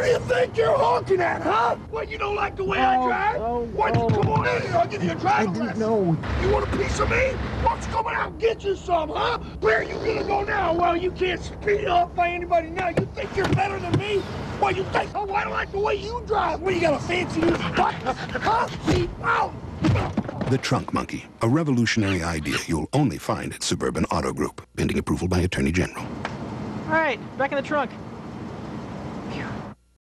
do you think you're honking at, huh? What, you don't like the way I drive? Come on in here, I'll give you a driving lesson. I didn't know. You want a piece of me? Why don't you come out and get you some, huh? Where are you gonna go now? Well, you can't speed up by anybody now. You think you're better than me? What, you think, oh, I don't like the way you drive. What, you got a fancy new butt? Huh? See, out. The Trunk Monkey, a revolutionary idea you'll only find at Suburban Auto Group, pending approval by Attorney General. All right, back in the trunk.